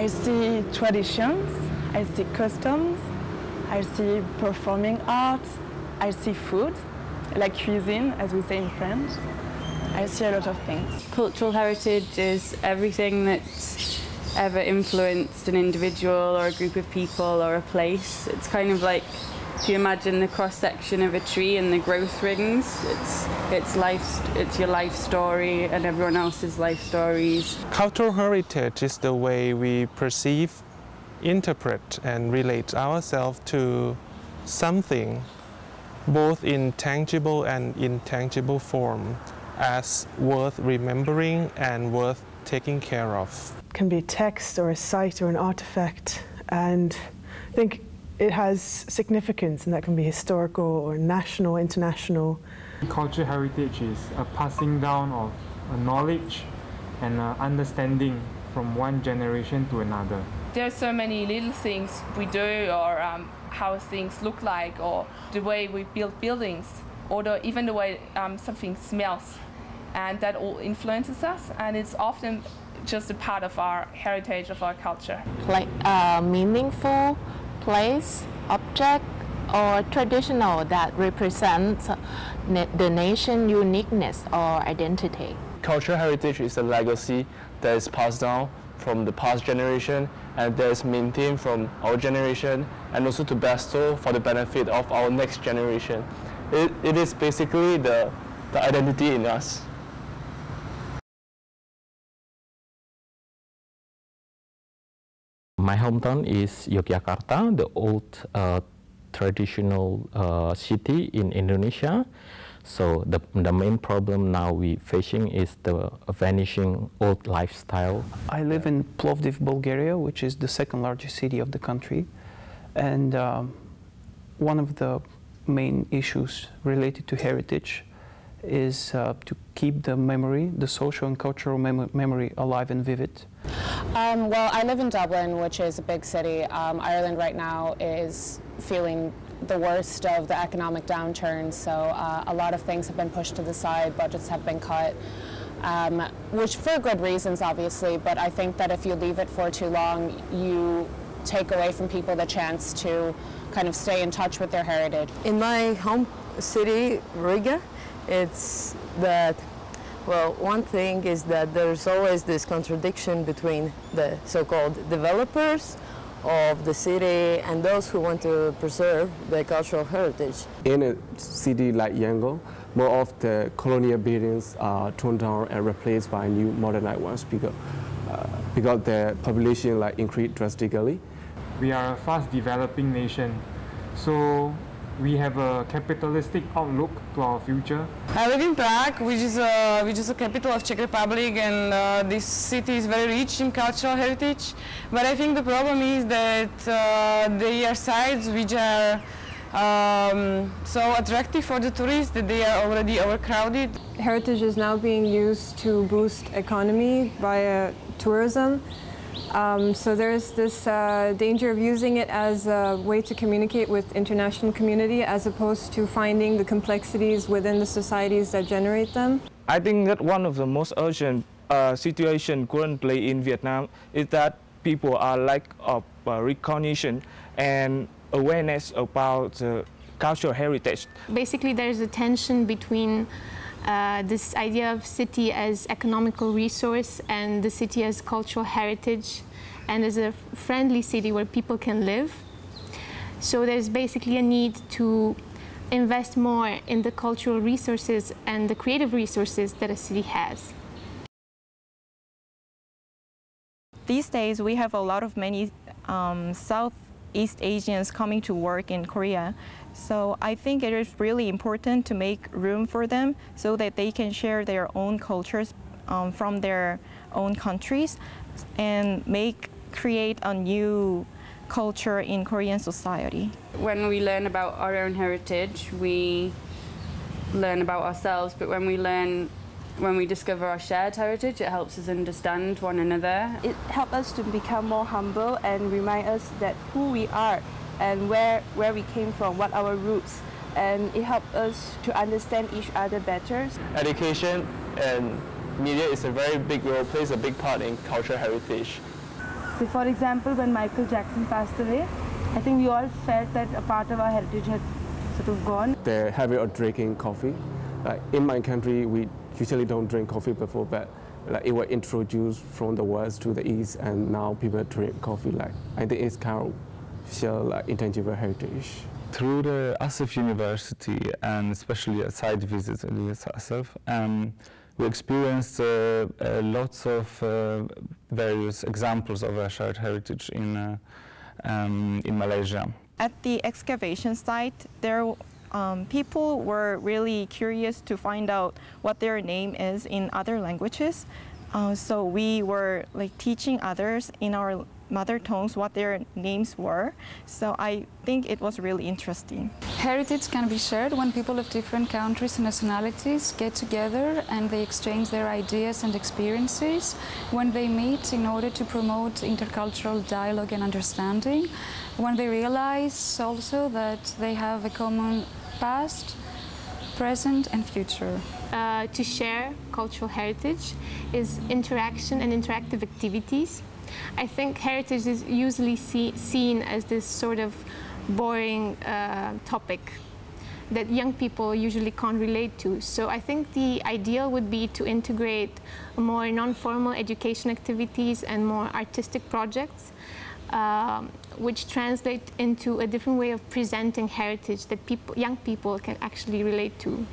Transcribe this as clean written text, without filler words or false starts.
I see traditions, I see customs, I see performing art, I see food, like cuisine, as we say in French. I see a lot of things. Cultural heritage is everything that's ever influenced an individual or a group of people or a place. It's kind of like, if you imagine the cross-section of a tree and the growth rings, it's your life story and everyone else's life stories. Cultural heritage is the way we perceive, interpret and relate ourselves to something, both in tangible and intangible form, as worth remembering and worth taking care of. It can be a text or a site or an artifact, and I think it has significance, and that can be historical or national, international. Cultural heritage is a passing down of a knowledge and understanding from one generation to another. There are so many little things we do, or how things look like, or the way we build buildings, or even the way something smells, and that all influences us, and it's often just a part of our heritage, of our culture. Like a meaningful place, object, or traditional that represents the nation's uniqueness or identity. Cultural heritage is a legacy that is passed down from the past generation and that is maintained from our generation, and also to bestow for the benefit of our next generation. It is basically the identity in us. My hometown is Yogyakarta, the old traditional city in Indonesia. So the main problem now we're facing is the vanishing old lifestyle. I live in Plovdiv, Bulgaria, which is the second largest city of the country. And one of the main issues related to heritage is to keep the memory, the social and cultural memory alive and vivid. Well, I live in Dublin, which is a big city. Ireland right now is feeling the worst of the economic downturn, so a lot of things have been pushed to the side, budgets have been cut, which for good reasons, obviously, but I think that if you leave it for too long, you take away from people the chance to kind of stay in touch with their heritage. In my home city, Riga, it's that, well, one thing is that there's always this contradiction between the so-called developers of the city and those who want to preserve the cultural heritage. In a city like Yangon, more of the colonial buildings are torn down and replaced by new modernized ones because the population increased drastically. We are a fast developing nation, so we have a capitalistic outlook to our future. I live in Prague, which is a capital of Czech Republic, and this city is very rich in cultural heritage. But I think the problem is that there are sites which are so attractive for the tourists that they are already overcrowded. Heritage is now being used to boost economy via tourism. So there's this danger of using it as a way to communicate with international community as opposed to finding the complexities within the societies that generate them. I think that one of the most urgent situations currently in Vietnam is that people are lack of recognition and awareness about cultural heritage. Basically, there's a tension between this idea of city as economical resource and the city as cultural heritage and as a friendly city where people can live. So there's basically a need to invest more in the cultural resources and the creative resources that a city has. These days we have a lot of many Southeast Asians coming to work in Korea. So I think it is really important to make room for them so that they can share their own cultures from their own countries and create a new culture in Korean society. When we learn about our own heritage, we learn about ourselves, but when we discover our shared heritage, it helps us understand one another. It helps us to become more humble and remind us that who we are and where we came from, what our roots, and it helps us to understand each other better. Education and media is a very big role, plays a big part in cultural heritage. So for example, when Michael Jackson passed away, I think we all felt that a part of our heritage had sort of gone. The habit of drinking coffee. In my country, we usually don't drink coffee before, but it was introduced from the west to the east, and now people drink coffee. I think it's kind of show intangible heritage. Through the ASEF University, and especially a site visit at the ASEF, we experienced lots of various examples of a shared heritage in Malaysia. At the excavation site, people were really curious to find out what their name is in other languages. So we were teaching others in our mother tongues what their names were. So I think it was really interesting. Heritage can be shared when people of different countries and nationalities get together and they exchange their ideas and experiences, when they meet in order to promote intercultural dialogue and understanding, when they realize also that they have a common past, present and future. To share cultural heritage is interaction and interactive activities. I think heritage is usually seen as this sort of boring topic that young people usually can't relate to. So I think the ideal would be to integrate more non-formal education activities and more artistic projects, which translate into a different way of presenting heritage that young people can actually relate to.